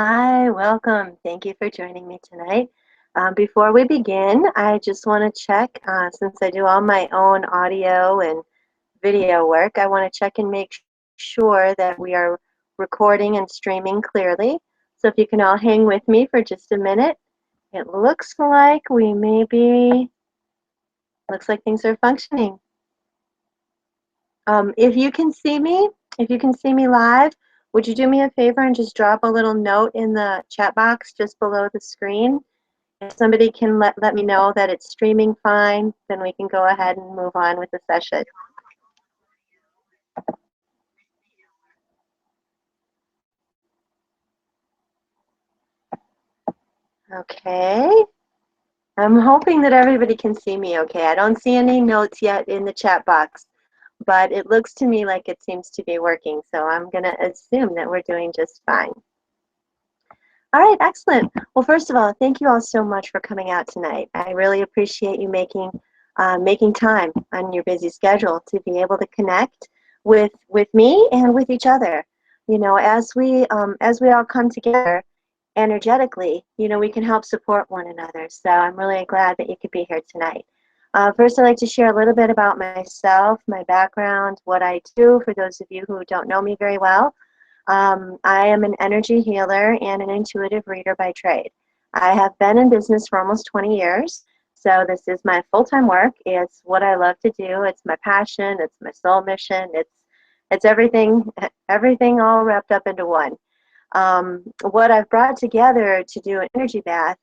Hi, welcome. Thank you for joining me tonight. Before we begin, I just want to check, since I do all my own audio and video work, I want to check and make sure that we are recording and streaming clearly. So if you can all hang with me for just a minute. It looks like things are functioning. If you can see me, if you can see me live, would you do me a favor and just drop a little note in the chat box just below the screen? If somebody can let me know that it's streaming fine, then we can go ahead and move on with the session. Okay. I'm hoping that everybody can see me okay. I don't see any notes yet in the chat box, but it looks to me like it seems to be working, so I'm going to assume that we're doing just fine. All right, excellent. Well, first of all, thank you all so much for coming out tonight. I really appreciate you making time on your busy schedule to be able to connect with me and with each other. You know, as we all come together energetically, you know, we can help support one another. So I'm really glad that you could be here tonight. First, I'd like to share a little bit about myself, my background, what I do for those of you who don't know me very well. I am an energy healer and an intuitive reader by trade. I have been in business for almost 20 years, so this is my full-time work. It's what I love to do. It's my passion. It's my soul mission. It's everything all wrapped up into one. What I've brought together to do an energy bath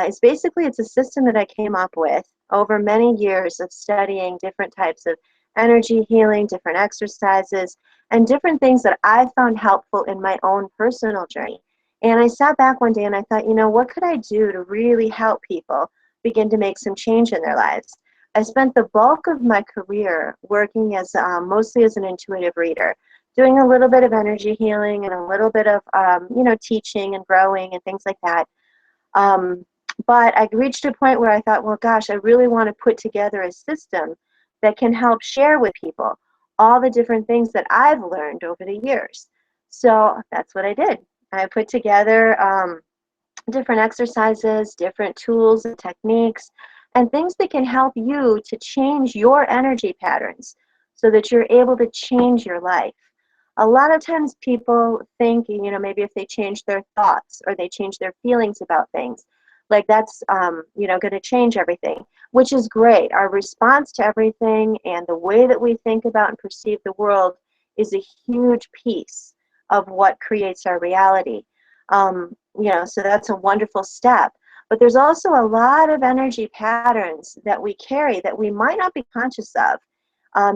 is basically it's a system that I came up with over many years of studying different types of energy healing, different exercises, and different things that I found helpful in my own personal journey. And I sat back one day and I thought, you know, what could I do to really help people begin to make some change in their lives? I spent the bulk of my career working as mostly as an intuitive reader, doing a little bit of energy healing and a little bit of you know, teaching and growing and things like that. Um, but I reached a point where I thought, well, gosh, I really want to put together a system that can help share with people all the different things that I've learned over the years. So that's what I did. I put together different exercises, different tools and techniques, and things that can help you to change your energy patterns so that you're able to change your life. A lot of times people think, you know, maybe if they change their thoughts or they change their feelings about things, like that's, you know, going to change everything, which is great. Our response to everything and the way that we think about and perceive the world is a huge piece of what creates our reality. You know, so that's a wonderful step. But there's also a lot of energy patterns that we carry that we might not be conscious of,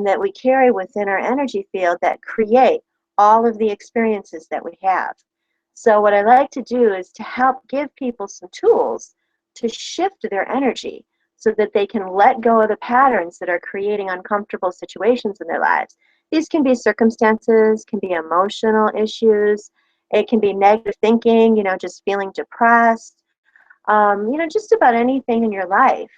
that we carry within our energy field that create all of the experiences that we have. So what I like to do is to help give people some tools to shift their energy so that they can let go of the patterns that are creating uncomfortable situations in their lives. These can be circumstances, can be emotional issues, it can be negative thinking, you know, just feeling depressed, you know, just about anything in your life.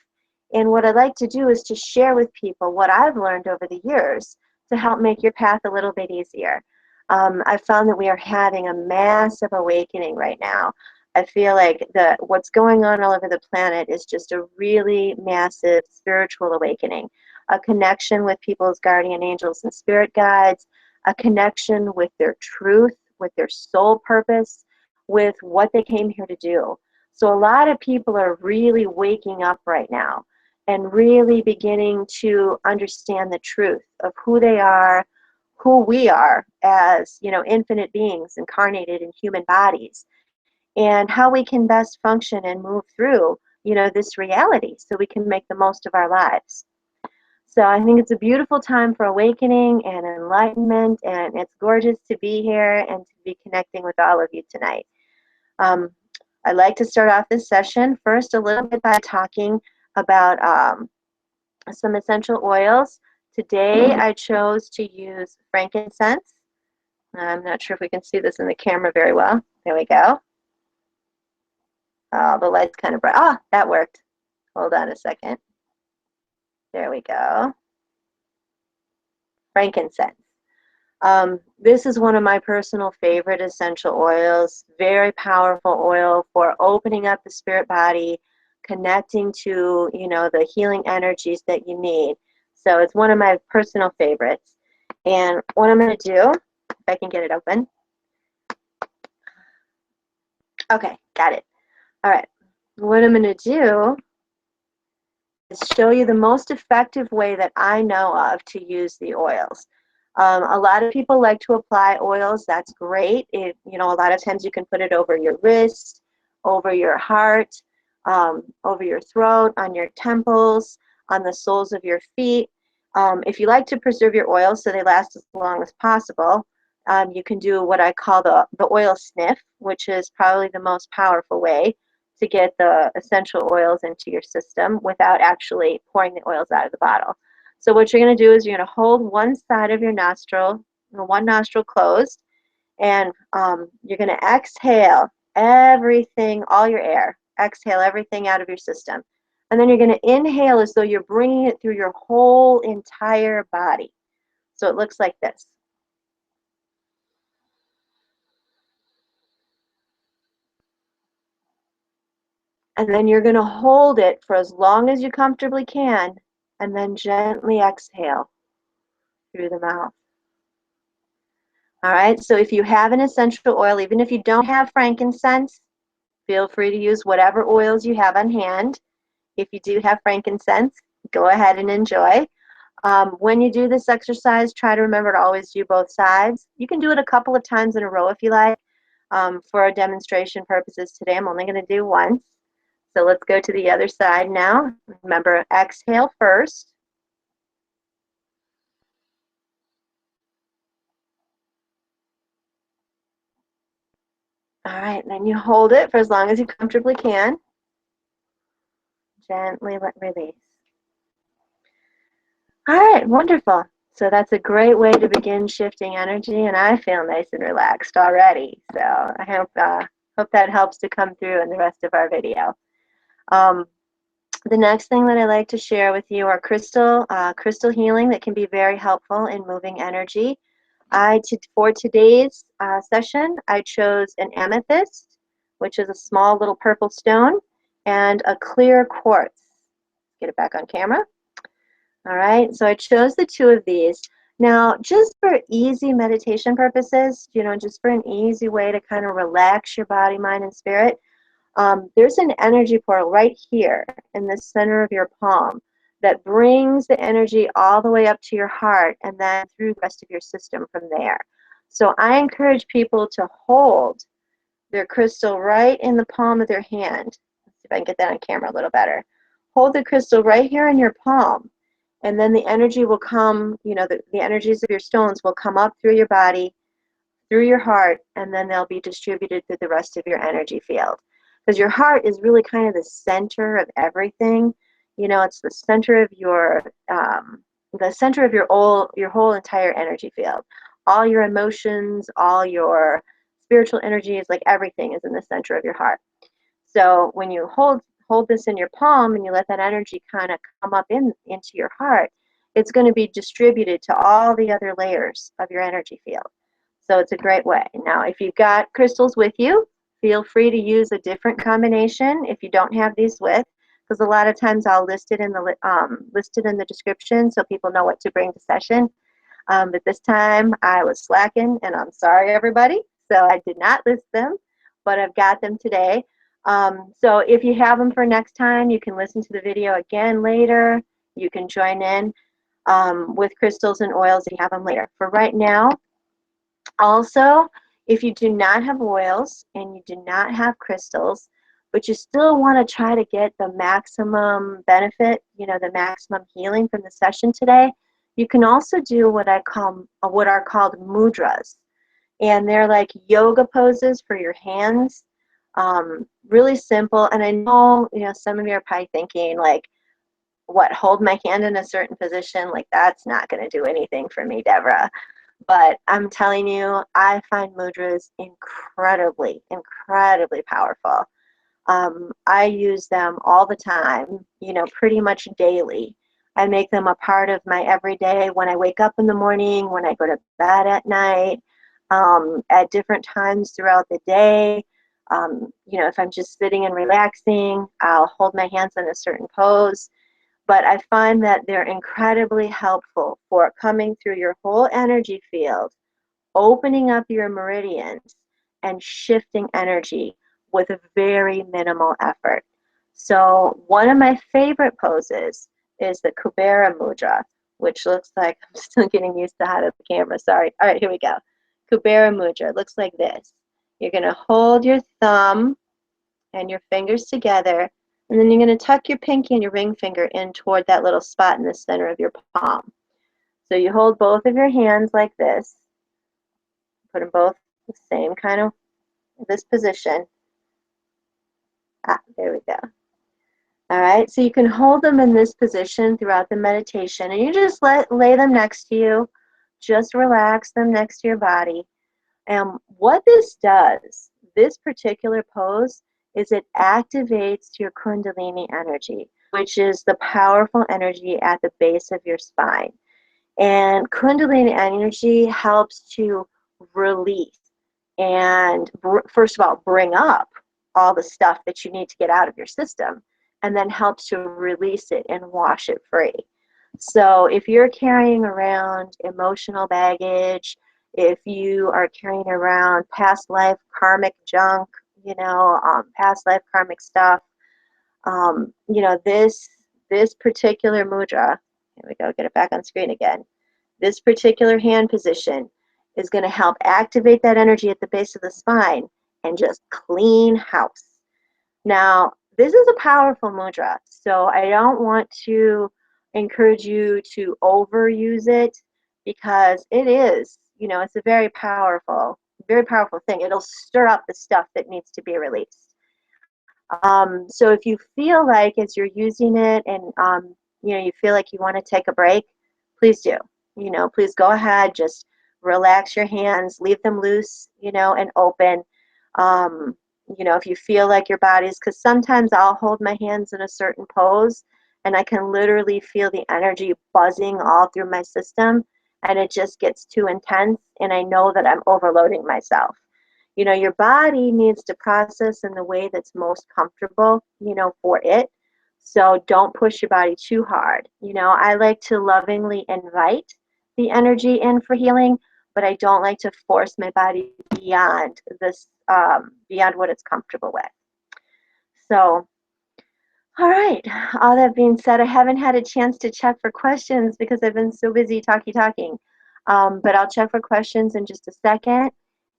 And what I like to do is to share with people what I've learned over the years to help make your path a little bit easier. I've found that we are having a massive awakening right now. I feel like what's going on all over the planet is just a really massive spiritual awakening, a connection with people's guardian angels and spirit guides, a connection with their truth, with their soul purpose, with what they came here to do. So a lot of people are really waking up right now and really beginning to understand the truth of who they are, who we are as, you know, infinite beings incarnated in human bodies, and how we can best function and move through, you know, this reality so we can make the most of our lives. So I think it's a beautiful time for awakening and enlightenment, and it's gorgeous to be here and to be connecting with all of you tonight. Um, I'd like to start off this session first a little bit by talking about some essential oils. Today I chose to use frankincense. I'm not sure if we can see this in the camera very well. There we go. Oh, the light's kind of bright. Ah, that worked. Hold on a second. There we go. Frankincense. This is one of my personal favorite essential oils. Very powerful oil for opening up the spirit body, connecting to, you know, the healing energies that you need. So it's one of my personal favorites. And what I'm going to do, if I can get it open. Okay, got it. All right. What I'm going to do is show you the most effective way that I know of to use the oils. A lot of people like to apply oils. That's great. You know, a lot of times you can put it over your wrist, over your heart, over your throat, on your temples, on the soles of your feet. If you like to preserve your oils so they last as long as possible, you can do what I call the oil sniff, which is probably the most powerful way to get the essential oils into your system without actually pouring the oils out of the bottle. So what you're going to do is you're going to hold one side of your nostril, one nostril closed, and you're going to exhale everything, all your air. Exhale everything out of your system. And then you're going to inhale as though you're bringing it through your whole entire body. So it looks like this. And then you're going to hold it for as long as you comfortably can, and then gently exhale through the mouth. All right, so if you have an essential oil, even if you don't have frankincense, feel free to use whatever oils you have on hand. If you do have frankincense, go ahead and enjoy. When you do this exercise, try to remember to always do both sides. You can do it a couple of times in a row if you like. For our demonstration purposes today, I'm only going to do once. So let's go to the other side now. Remember, exhale first. All right, then you hold it for as long as you comfortably can. Gently let release. All right, wonderful. So that's a great way to begin shifting energy, and I feel nice and relaxed already. So I hope that helps to come through in the rest of our video. The next thing that I like to share with you are crystal healing that can be very helpful in moving energy. For today's session, I chose an amethyst, which is a small little purple stone, and a clear quartz. Get it back on camera. All right, so I chose the two of these. Now, just for easy meditation purposes, you know, just for an easy way to kind of relax your body, mind, and spirit, there's an energy portal right here in the center of your palm that brings the energy all the way up to your heart and then through the rest of your system from there. So I encourage people to hold their crystal right in the palm of their hand. Let's see if I can get that on camera a little better. Hold the crystal right here in your palm, and then the energy will come, you know, the energies of your stones will come up through your body, through your heart, and then they'll be distributed through the rest of your energy field. Because your heart is really kind of the center of everything. You know, it's the center of your whole entire energy field. All your emotions, all your spiritual energies, like everything is in the center of your heart. So when you hold this in your palm and you let that energy kind of come up into your heart, it's going to be distributed to all the other layers of your energy field. So it's a great way. Now, if you've got crystals with you, feel free to use a different combination if you don't have these with, because a lot of times I'll list it in the description so people know what to bring to session. But this time I was slacking, and I'm sorry, everybody. So I did not list them, but I've got them today. So if you have them for next time, you can listen to the video again later. You can join in with crystals and oils if you have them later. For right now, also, if you do not have oils and you do not have crystals, but you still want to try to get the maximum benefit, you know, the maximum healing from the session today, you can also do what are called mudras. And they're like yoga poses for your hands. Really simple. And I know, you know, some of you are probably thinking like, what, hold my hand in a certain position? Like, that's not going to do anything for me, Deborah. But I'm telling you, I find mudras incredibly, incredibly powerful. I use them all the time, you know, pretty much daily. I make them a part of my everyday when I wake up in the morning, when I go to bed at night, at different times throughout the day. If I'm just sitting and relaxing, I'll hold my hands in a certain pose. But I find that they're incredibly helpful for coming through your whole energy field, opening up your meridians, and shifting energy with a very minimal effort. So one of my favorite poses is the Kubera Mudra, which looks like, I'm still getting used to how to the camera, sorry. All right, here we go. Kubera Mudra looks like this. You're going to hold your thumb and your fingers together, and then you're going to tuck your pinky and your ring finger in toward that little spot in the center of your palm. So you hold both of your hands like this, put them both the same kind of this position. There we go. All right, so you can hold them in this position throughout the meditation, and you just lay them next to you. Just relax them next to your body. And what this does, this particular pose, is it activates your Kundalini energy, which is the powerful energy at the base of your spine. And Kundalini energy helps to release and, first of all, bring up all the stuff that you need to get out of your system, and then helps to release it and wash it free. So if you're carrying around emotional baggage, if you are carrying around past life karmic junk, past life karmic stuff, this particular mudra, here we go, get it back on screen again. This particular hand position is going to help activate that energy at the base of the spine and just clean house. Now, this is a powerful mudra, so I don't want to encourage you to overuse it, because it is, it's a very powerful thing. It'll stir up the stuff that needs to be released. So if you feel like as you're using it and you feel like you want to take a break, please do. Please go ahead, just relax your hands, leave them loose, and open. If you feel like your body's, because sometimes I'll hold my hands in a certain pose and I can literally feel the energy buzzing all through my system, and it just gets too intense, and I know that I'm overloading myself. Your body needs to process in the way that's most comfortable, for it. So don't push your body too hard. I like to lovingly invite the energy in for healing, but I don't like to force my body beyond this, beyond what it's comfortable with. So, all right. All that being said, I haven't had a chance to check for questions because I've been so busy talking. But I'll check for questions in just a second.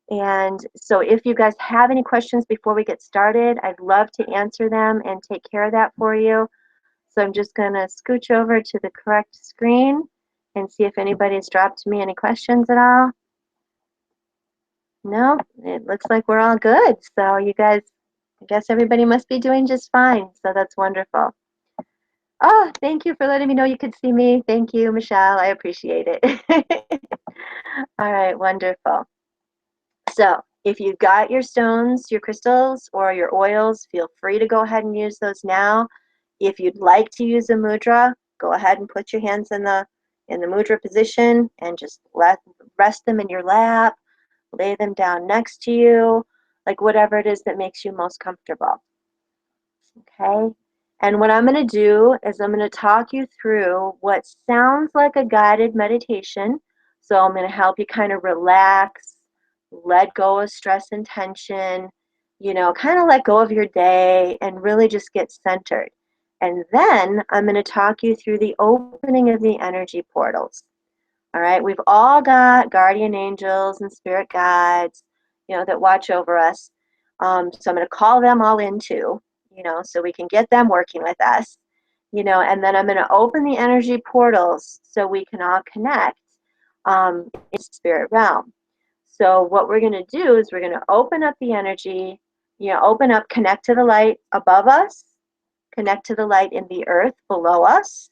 And so if you guys have any questions before we get started, I'd love to answer them and take care of that for you. So I'm just going to scooch over to the correct screen and see if anybody's dropped me any questions at all. No, it looks like we're all good. So you guys, I guess everybody must be doing just fine. So that's wonderful. Oh, thank you for letting me know you could see me. Thank you, Michelle. I appreciate it. All right, wonderful. So if you've got your stones, your crystals, or your oils, feel free to go ahead and use those now. If you'd like to use a mudra, go ahead and put your hands in the mudra position and just rest them in your lap, lay them down next to you, like whatever it is that makes you most comfortable. Okay? And what I'm going to do is I'm going to talk you through what sounds like a guided meditation. So I'm going to help you kind of relax, let go of stress and tension, kind of let go of your day and really just get centered. And then I'm going to talk you through the opening of the energy portals. All right, we've all got guardian angels and spirit guides, that watch over us. So I'm going to call them all in too, so we can get them working with us, and then I'm going to open the energy portals so we can all connect in the spirit realm. So what we're going to do is we're going to open up the energy, connect to the light above us, connect to the light in the earth below us,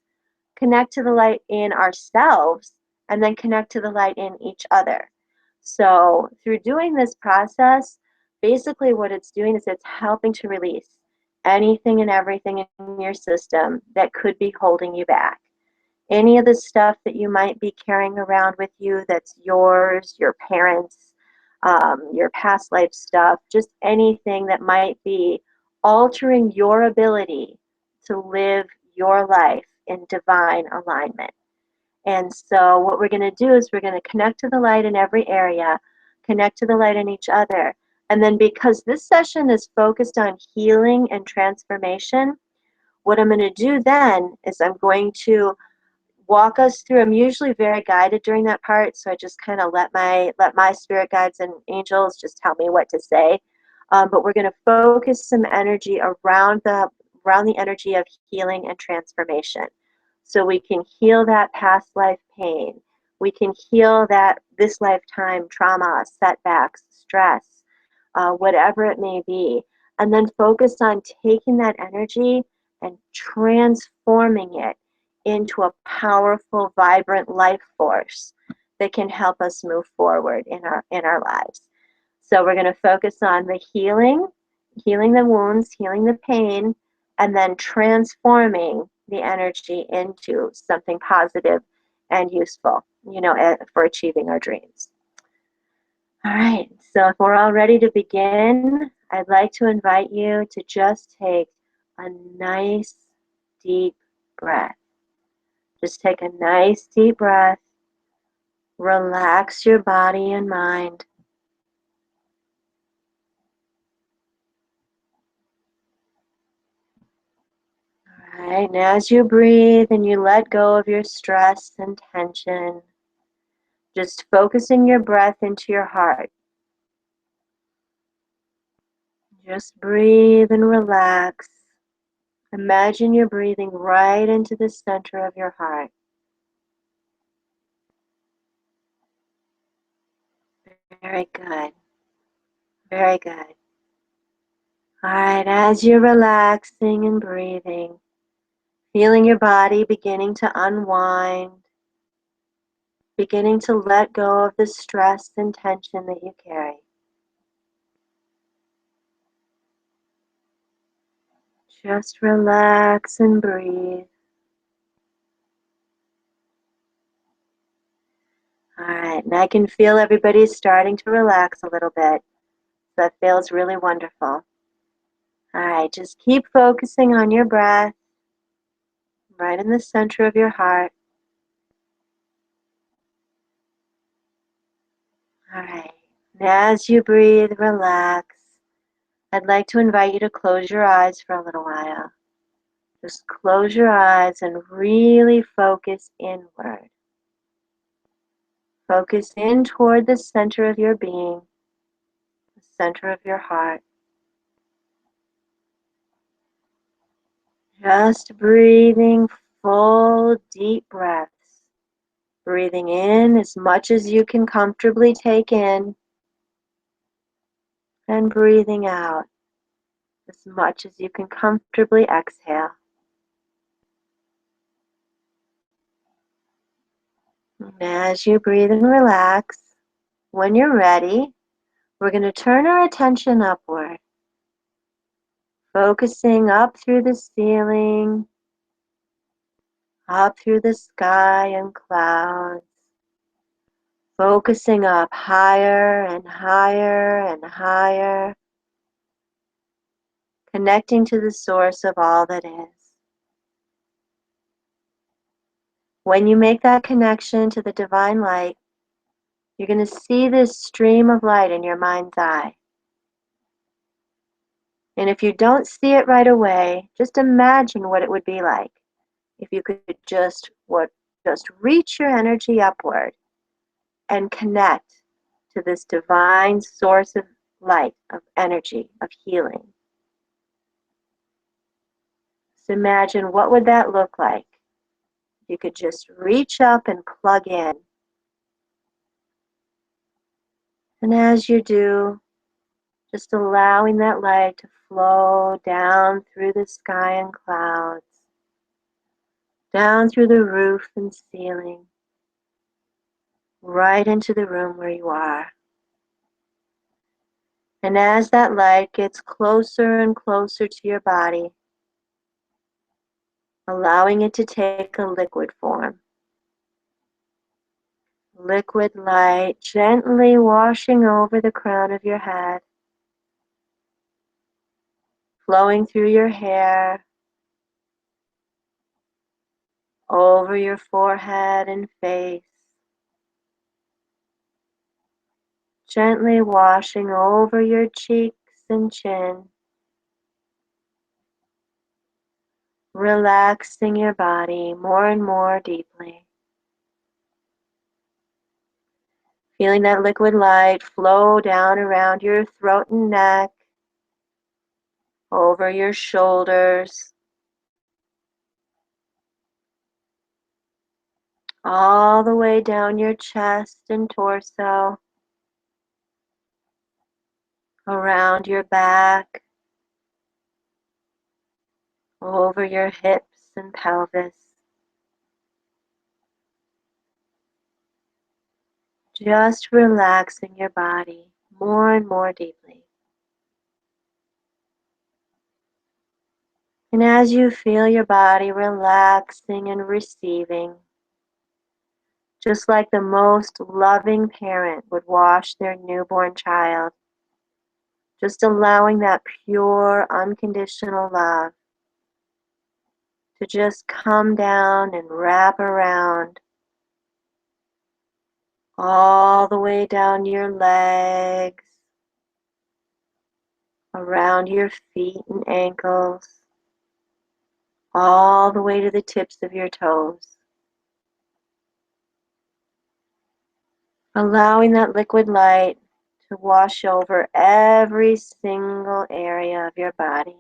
connect to the light in ourselves, and then connect to the light in each other. So through doing this process, basically what it's doing is it's helping to release anything and everything in your system that could be holding you back. Any of the stuff that you might be carrying around with you that's yours, your parents', your past life stuff, just anything that might be altering your ability to live your life in divine alignment. And so what we're going to do is we're going to connect to the light in every area, connect to the light in each other. And then because this session is focused on healing and transformation, what I'm going to do then is I'm going to walk us through. I'm usually very guided during that part, so I just kind of let my spirit guides and angels just tell me what to say. But we're going to focus some energy around the energy of healing and transformation, so we can heal that past life pain. We can heal that this lifetime trauma, setbacks, stress, whatever it may be, and then focus on taking that energy and transforming it into a powerful, vibrant life force that can help us move forward in our lives. So we're going to focus on the healing the wounds, healing the pain, and then transforming the energy into something positive and useful, for achieving our dreams. All right, so if we're all ready to begin, I'd like to invite you to just take a nice deep breath. Just take a nice deep breath. Relax your body and mind. All right, and as you breathe and you let go of your stress and tension, just focusing your breath into your heart. Just breathe and relax. Imagine you're breathing right into the center of your heart. Very good. Very good. All right, as you're relaxing and breathing, feeling your body beginning to unwind, beginning to let go of the stress and tension that you carry. Just relax and breathe. All right, and I can feel everybody starting to relax a little bit. That feels really wonderful. All right, just keep focusing on your breath, right in the center of your heart. All right, and as you breathe, relax. I'd like to invite you to close your eyes for a little while. Just close your eyes and really focus inward. Focus in toward the center of your being, the center of your heart. Just breathing full, deep breaths. Breathing in as much as you can comfortably take in, and breathing out as much as you can comfortably exhale. And as you breathe and relax, when you're ready, we're going to turn our attention upward, focusing up through the ceiling, up through the sky and clouds, focusing up higher and higher and higher, connecting to the source of all that is. When you make that connection to the divine light, you're going to see this stream of light in your mind's eye. And if you don't see it right away, just imagine what it would be like if you could just reach your energy upward and connect to this divine source of light, of energy, of healing. So imagine, what would that look like? You could just reach up and plug in. And as you do, just allowing that light to flow down through the sky and clouds, down through the roof and ceiling, right into the room where you are. And as that light gets closer and closer to your body, allowing it to take a liquid form, Liquid light gently washing over the crown of your head, flowing through your hair, over your forehead and face, gently washing over your cheeks and chin, relaxing your body more and more deeply. Feeling that liquid light flow down around your throat and neck, over your shoulders, all the way down your chest and torso, around your back, over your hips and pelvis. Just relaxing your body more and more deeply. And as you feel your body relaxing and receiving, just like the most loving parent would wash their newborn child, just allowing that pure, unconditional love to just come down and wrap around all the way down your legs, around your feet and ankles, all the way to the tips of your toes. Allowing that liquid light to wash over every single area of your body,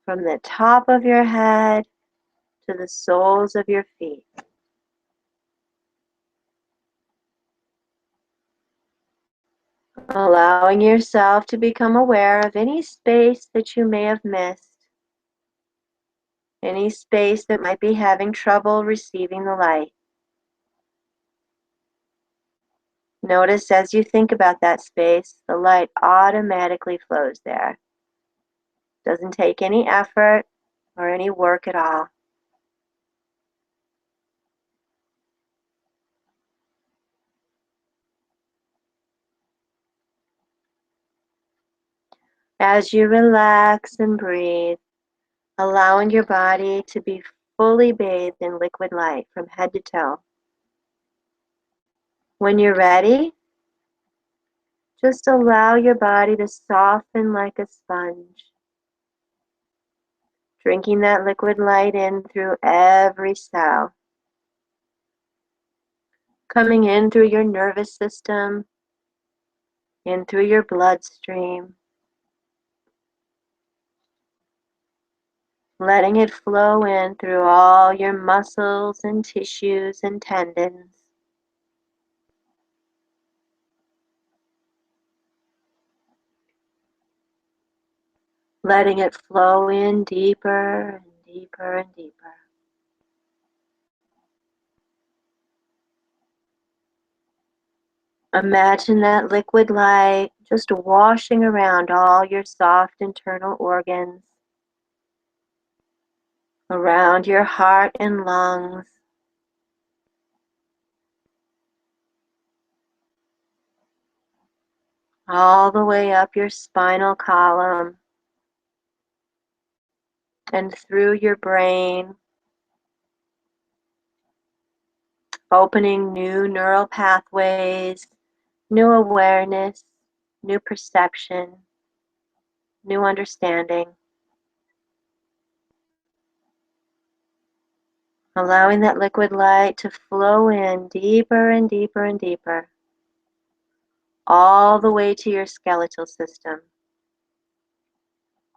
from the top of your head to the soles of your feet. Allowing yourself to become aware of any space that you may have missed, any space that might be having trouble receiving the light. Notice as you think about that space, the light automatically flows there. Doesn't take any effort or any work at all. As you relax and breathe, allowing your body to be fully bathed in liquid light from head to toe. When you're ready, just allow your body to soften like a sponge, drinking that liquid light in through every cell, coming in through your nervous system, in through your bloodstream, letting it flow in through all your muscles and tissues and tendons. Letting it flow in deeper and deeper and deeper. Imagine that liquid light just washing around all your soft internal organs, around your heart and lungs, all the way up your spinal column and through your brain, opening new neural pathways, new awareness, new perception, new understanding. Allowing that liquid light to flow in deeper and deeper and deeper, all the way to your skeletal system,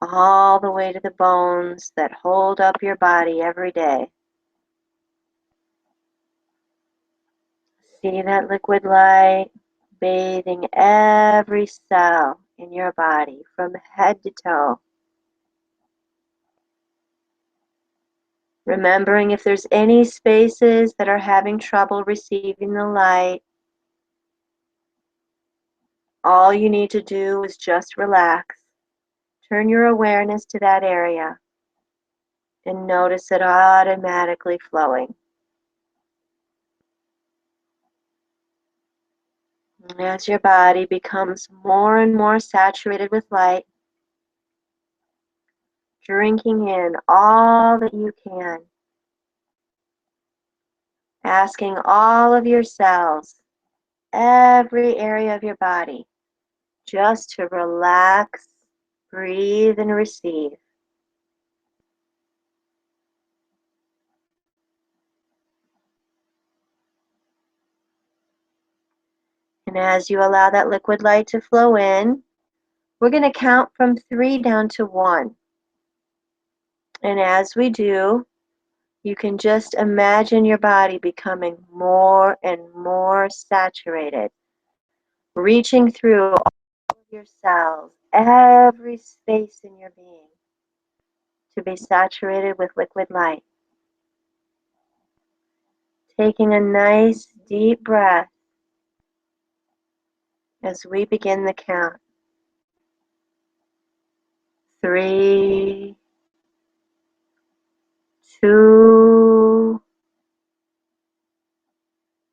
all the way to the bones that hold up your body every day. See that liquid light bathing every cell in your body from head to toe. Remembering if there's any spaces that are having trouble receiving the light, all you need to do is just relax. Turn your awareness to that area and notice it automatically flowing. And as your body becomes more and more saturated with light, drinking in all that you can, asking all of your cells, every area of your body, just to relax, breathe, and receive. And as you allow that liquid light to flow in, we're going to count from 3 down to 1. And as we do, you can just imagine your body becoming more and more saturated, reaching through all of your cells, every space in your being, to be saturated with liquid light. Taking a nice deep breath as we begin the count. 3, 2,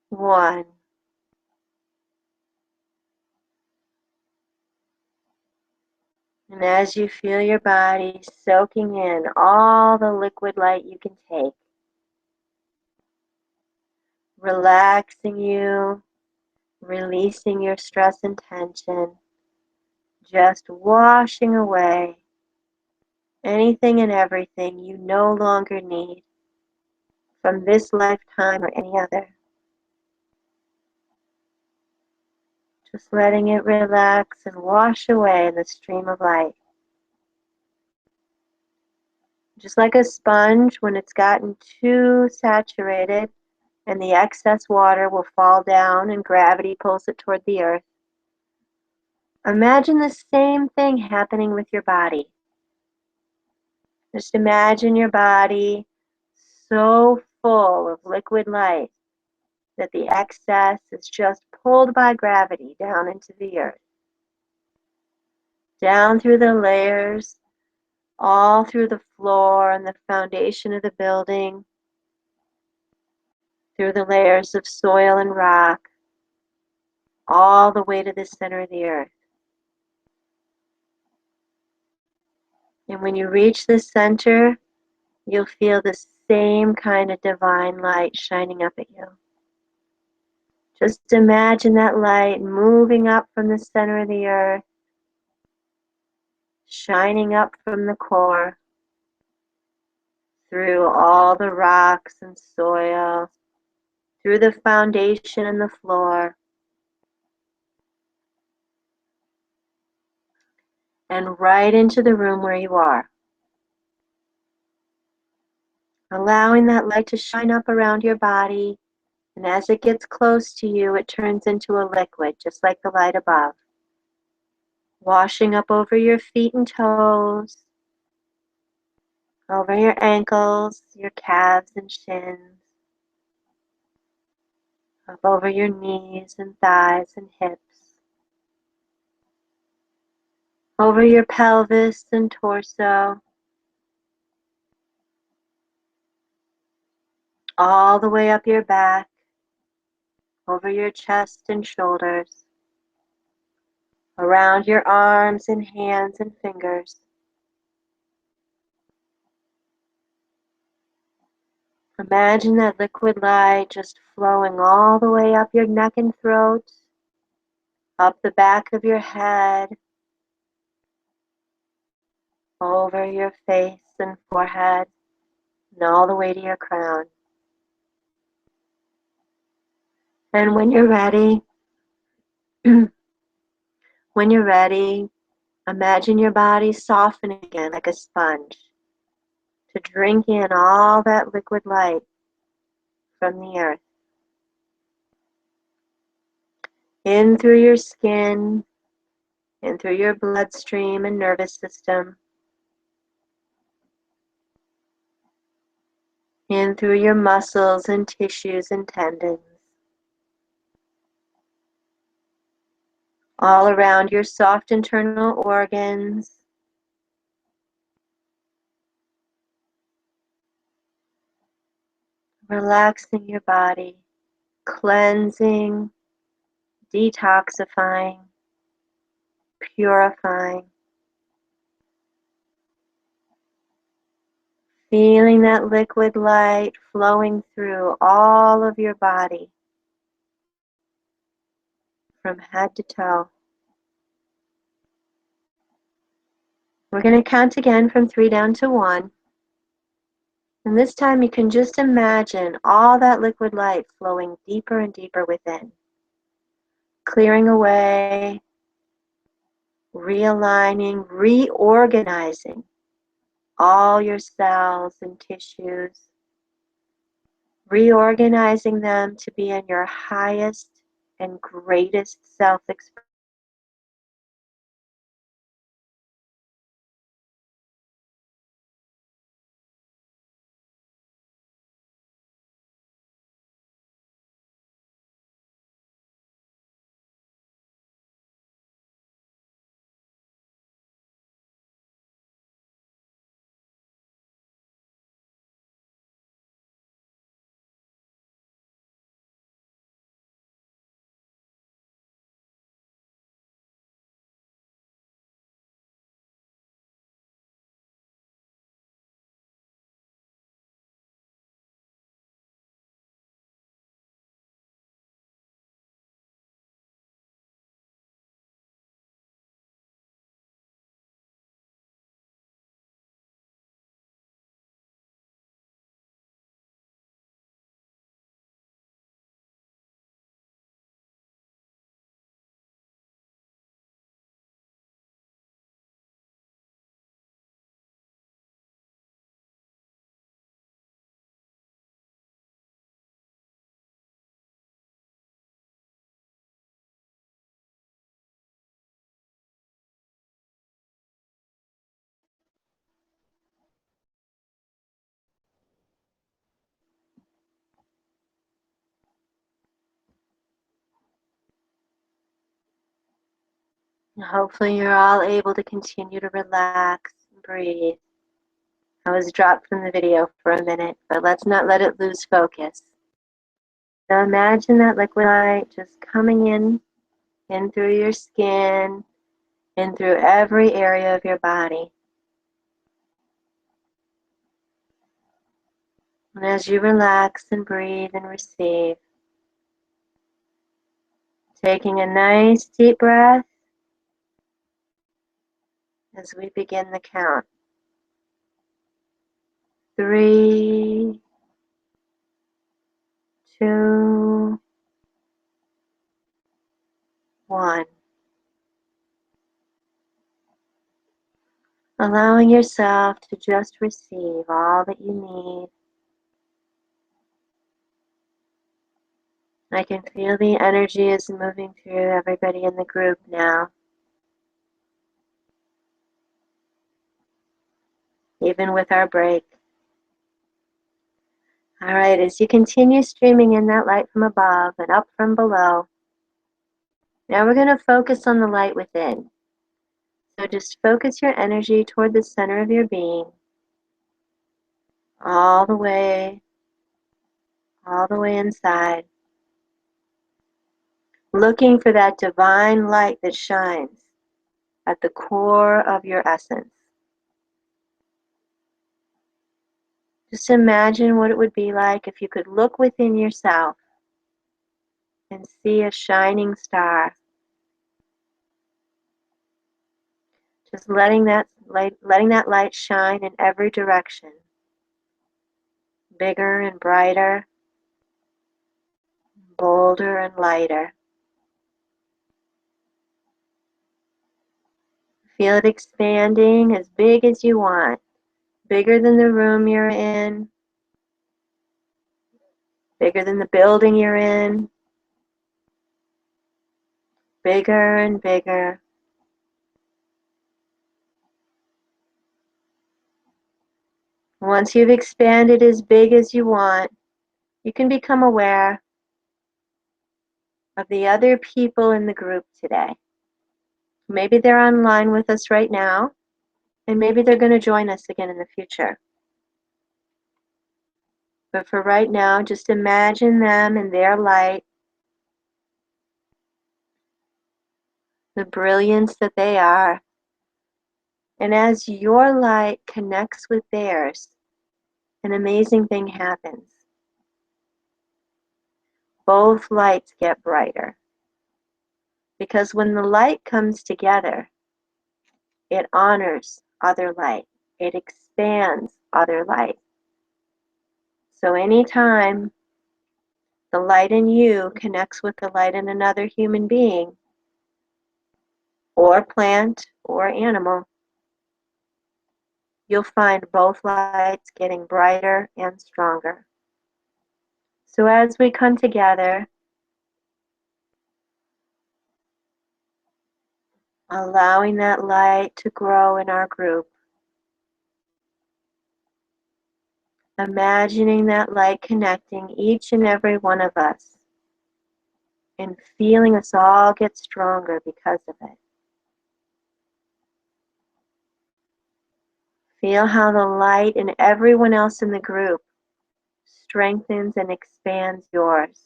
1. And as you feel your body soaking in all the liquid light you can take, relaxing you, releasing your stress and tension, just washing away anything and everything you no longer need from this lifetime or any other. Just letting it relax and wash away in the stream of light. Just like a sponge, when it's gotten too saturated and the excess water will fall down and gravity pulls it toward the earth. Imagine the same thing happening with your body. Just imagine your body so full of liquid light that the excess is just pulled by gravity down into the earth, down through the layers, all through the floor and the foundation of the building, through the layers of soil and rock, all the way to the center of the earth. And when you reach the center, you'll feel the same kind of divine light shining up at you. Just imagine that light moving up from the center of the earth, shining up from the core, through all the rocks and soil, through the foundation and the floor, and right into the room where you are. Allowing that light to shine up around your body, and as it gets close to you, it turns into a liquid, just like the light above. Washing up over your feet and toes, over your ankles, your calves and shins, up over your knees and thighs and hips, over your pelvis and torso, all the way up your back, over your chest and shoulders, around your arms and hands and fingers. Imagine that liquid light just flowing all the way up your neck and throat, up the back of your head, over your face and forehead, and all the way to your crown. And when you're ready, imagine your body softening again like a sponge to drink in all that liquid light from the earth. In through your skin, in through your bloodstream and nervous system, in through your muscles and tissues and tendons, all around your soft internal organs, relaxing your body, cleansing, detoxifying, purifying. Feeling that liquid light flowing through all of your body from head to toe. We're going to count again from 3 down to 1. And this time you can just imagine all that liquid light flowing deeper and deeper within, clearing away, realigning, reorganizing all your cells and tissues, reorganizing them to be in your highest and greatest self-expression. Hopefully you're all able to continue to relax and breathe. I was dropped from the video for a minute, but let's not let it lose focus. So imagine that liquid light just coming in through your skin, in through every area of your body. And as you relax and breathe and receive, taking a nice deep breath as we begin the count. 3, 2, 1. Allowing yourself to just receive all that you need. I can feel the energy is moving through everybody in the group now. Even with our break. All right, as you continue streaming in that light from above and up from below, now we're going to focus on the light within. So just focus your energy toward the center of your being, all the way inside, looking for that divine light that shines at the core of your essence. Just imagine what it would be like if you could look within yourself and see a shining star. Just letting that light shine in every direction, bigger and brighter, bolder and lighter. Feel it expanding as big as you want, bigger than the room you're in, bigger than the building you're in, bigger and bigger. Once you've expanded as big as you want, you can become aware of the other people in the group today. Maybe they're online with us right now, and maybe they're going to join us again in the future. But for right now, just imagine them and their light the brilliance that they are. And as your light connects with theirs, an amazing thing happens. Both lights get brighter. Because when the light comes together, it honors other light. It expands other light. So anytime the light in you connects with the light in another human being, or plant, or animal, you'll find both lights getting brighter and stronger. So as we come together, allowing that light to grow in our group, imagining that light connecting each and every one of us, and feeling us all get stronger because of it. Feel how the light in everyone else in the group strengthens and expands yours.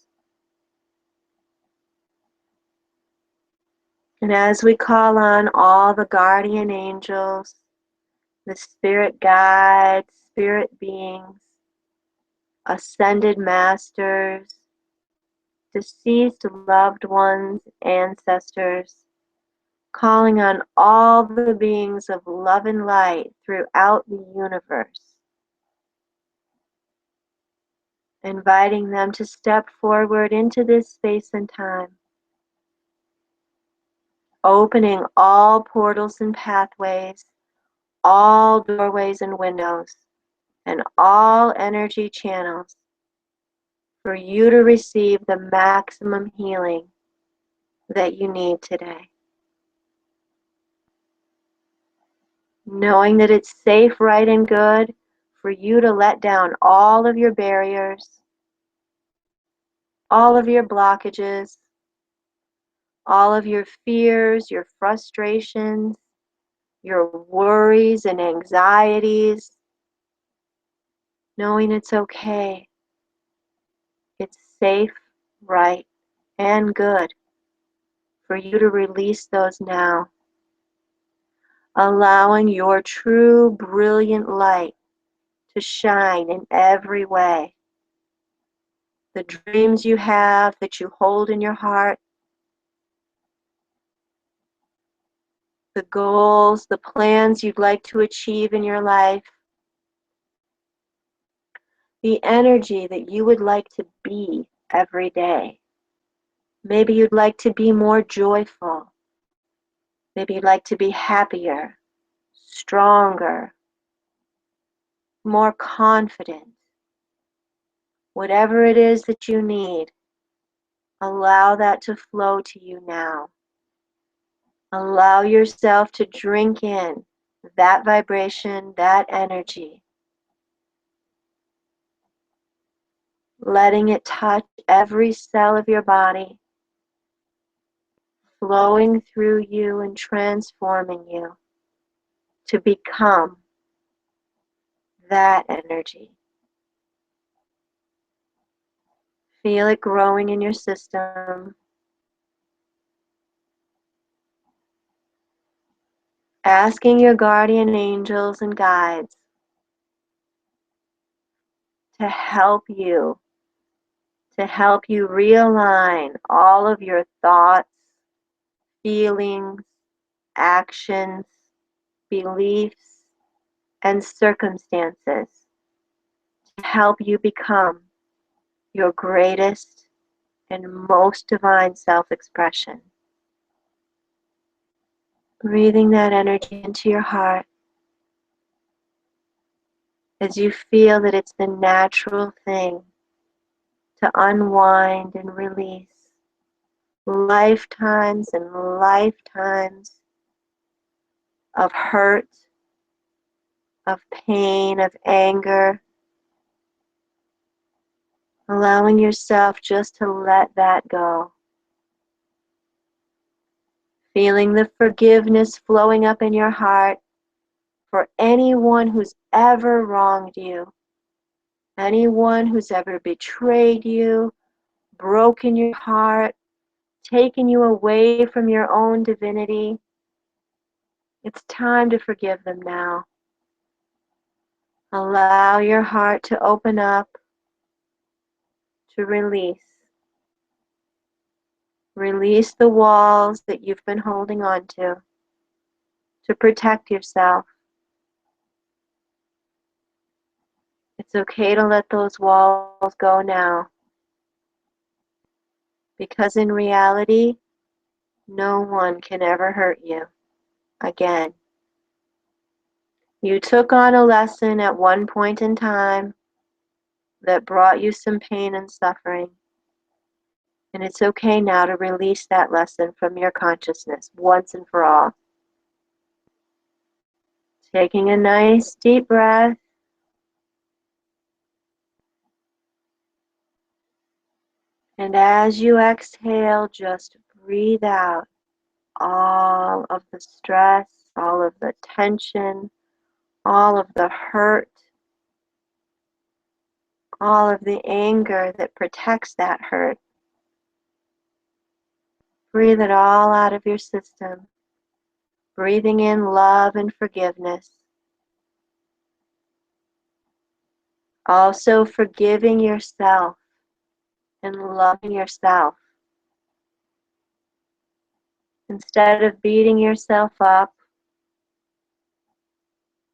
And as we call on all the guardian angels, the spirit guides, spirit beings, ascended masters, deceased loved ones, ancestors, calling on all the beings of love and light throughout the universe, inviting them to step forward into this space and time, opening all portals and pathways, all doorways and windows, and all energy channels for you to receive the maximum healing that you need today. Knowing that it's safe, right, and good for you to let down all of your barriers, all of your blockages, all of your fears, your frustrations, your worries and anxieties, knowing it's okay. It's safe, right, and good for you to release those now, allowing your true brilliant light to shine in every way. The dreams you have that you hold in your heart, the goals, the plans you'd like to achieve in your life, the energy that you would like to be every day. Maybe you'd like to be more joyful. Maybe you'd like to be happier, stronger, more confident. Whatever it is that you need, allow that to flow to you now. Allow yourself to drink in that vibration, that energy, letting it touch every cell of your body, flowing through you and transforming you to become that energy. Feel it growing in your system. Asking your guardian angels and guides to help you realign all of your thoughts, feelings, actions, beliefs, and circumstances to help you become your greatest and most divine self-expression. Breathing that energy into your heart as you feel that it's the natural thing to unwind and release lifetimes and lifetimes of hurt, of pain, of anger, allowing yourself just to let that go. Feeling the forgiveness flowing up in your heart for anyone who's ever wronged you, anyone who's ever betrayed you, broken your heart, taken you away from your own divinity. It's time to forgive them now. Allow your heart to open up, to release. Release the walls that you've been holding on to protect yourself. It's okay to let those walls go now, because in reality, no one can ever hurt you again. You took on a lesson at one point in time that brought you some pain and suffering, and it's okay now to release that lesson from your consciousness once and for all. Taking a nice deep breath. And as you exhale, just breathe out all of the stress, all of the tension, all of the hurt, all of the anger that protects that hurt. Breathe it all out of your system, breathing in love and forgiveness. Also forgiving yourself and loving yourself. Instead of beating yourself up,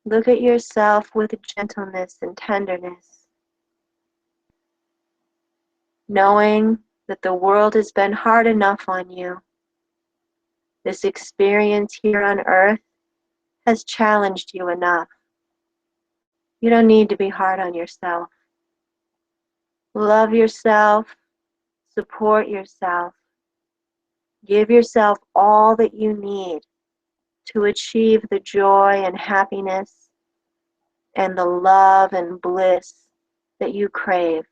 look at yourself with gentleness and tenderness, knowing that the world has been hard enough on you. This experience here on earth has challenged you enough. You don't need to be hard on yourself. Love yourself, support yourself, give yourself all that you need to achieve the joy and happiness and the love and bliss that you crave.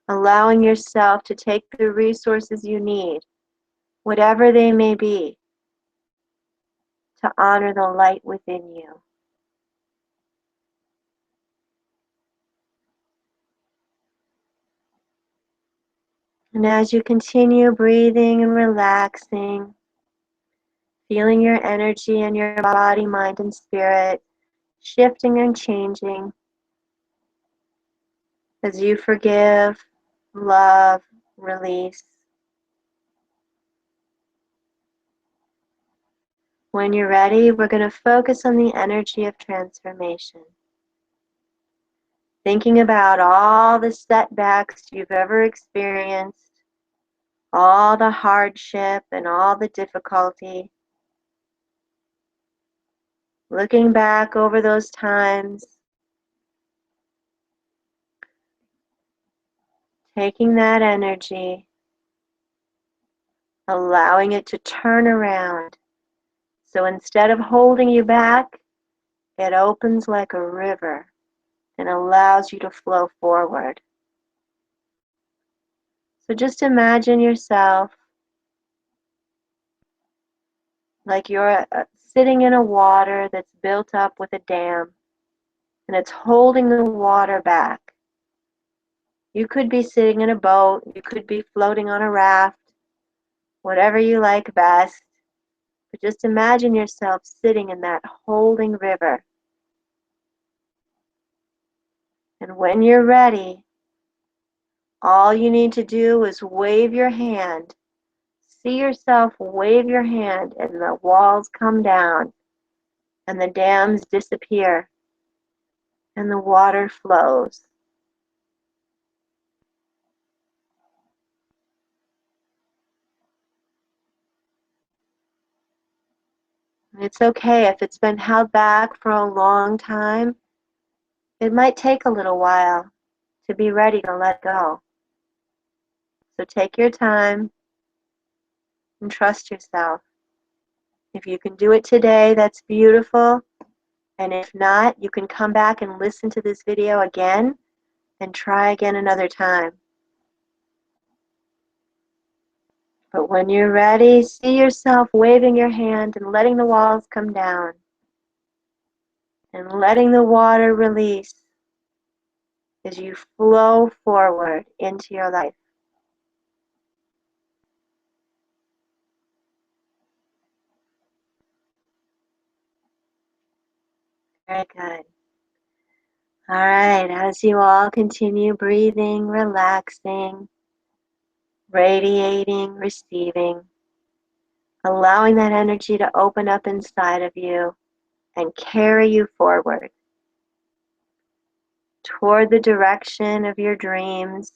Allowing yourself to take the resources you need, whatever they may be, to honor the light within you. And as you continue breathing and relaxing, feeling your energy and your body, mind, and spirit shifting and changing as you forgive, love, release. When you're ready, we're going to focus on the energy of transformation. Thinking about all the setbacks you've ever experienced, all the hardship and all the difficulty. Looking back over those times, taking that energy, allowing it to turn around. So instead of holding you back, it opens like a river and allows you to flow forward. So just imagine yourself like you're sitting in a water that's built up with a dam, and it's holding the water back. You could be sitting in a boat, you could be floating on a raft, whatever you like best, but just imagine yourself sitting in that holding river. And when you're ready, all you need to do is wave your hand. See yourself wave your hand and the walls come down and the dams disappear and the water flows. It's okay if it's been held back for a long time. It might take a little while to be ready to let go. So take your time and trust yourself. If you can do it today, that's beautiful. And if not, you can come back and listen to this video again and try again another time. But when you're ready, see yourself waving your hand and letting the walls come down and letting the water release as you flow forward into your life. Very good. All right, as you all continue breathing, relaxing, radiating, receiving, allowing that energy to open up inside of you and carry you forward toward the direction of your dreams,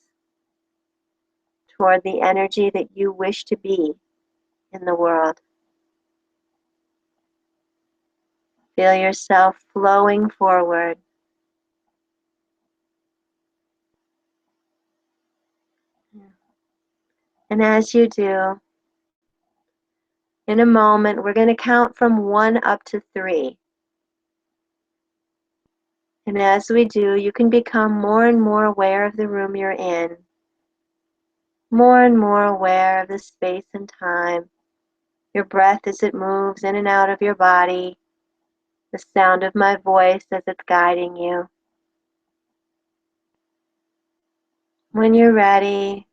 toward the energy that you wish to be in the world. Feel yourself flowing forward. And as you do, in a moment, we're going to count from 1 up to 3. And as we do, you can become more and more aware of the room you're in, more and more aware of the space and time, your breath as it moves in and out of your body, the sound of my voice as it's guiding you. When you're ready,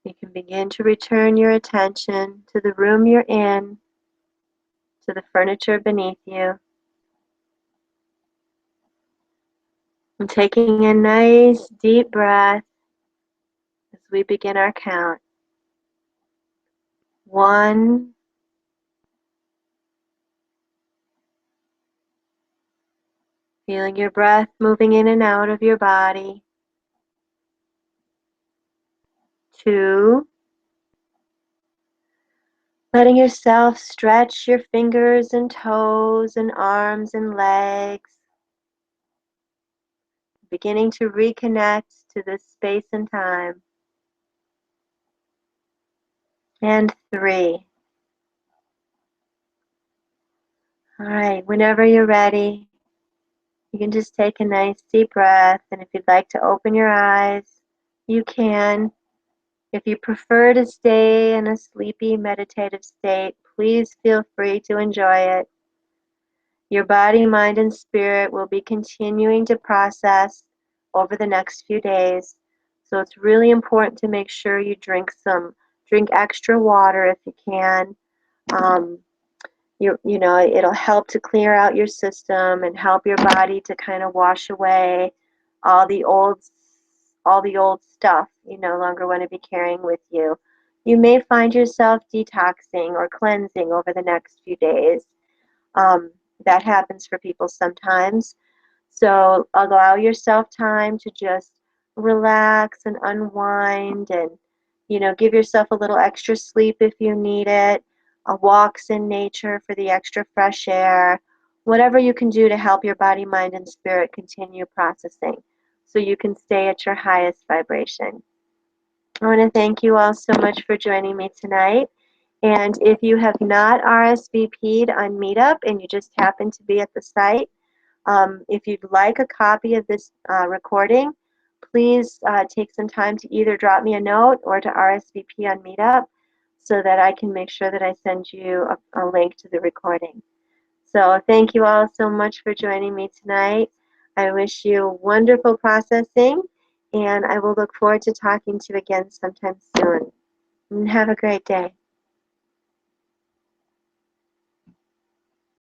you can begin to return your attention to the room you're in, to the furniture beneath you, and taking a nice deep breath as we begin our count. 1, feeling your breath moving in and out of your body. 2, letting yourself stretch your fingers and toes and arms and legs, beginning to reconnect to this space and time. And 3. All right, whenever you're ready, you can just take a nice deep breath, and if you'd like to open your eyes, you can. If you prefer to stay in a sleepy, meditative state, please feel free to enjoy it. Your body, mind, and spirit will be continuing to process over the next few days. So it's really important to make sure you drink extra water if you can. Um, it'll help to clear out your system and help your body to kind of wash away all the old stuff you no longer want to be carrying with you. You may find yourself detoxing or cleansing over the next few days. That happens for people sometimes. So allow yourself time to just relax and unwind, and give yourself a little extra sleep if you need it, walks in nature for the extra fresh air, whatever you can do to help your body, mind, and spirit continue processing so you can stay at your highest vibration. I want to thank you all so much for joining me tonight. And if you have not RSVP'd on Meetup and you just happen to be at the site, if you'd like a copy of this recording, please take some time to either drop me a note or to RSVP on Meetup so that I can make sure that I send you a link to the recording. So thank you all so much for joining me tonight. I wish you wonderful processing, and I will look forward to talking to you again sometime soon. And have a great day.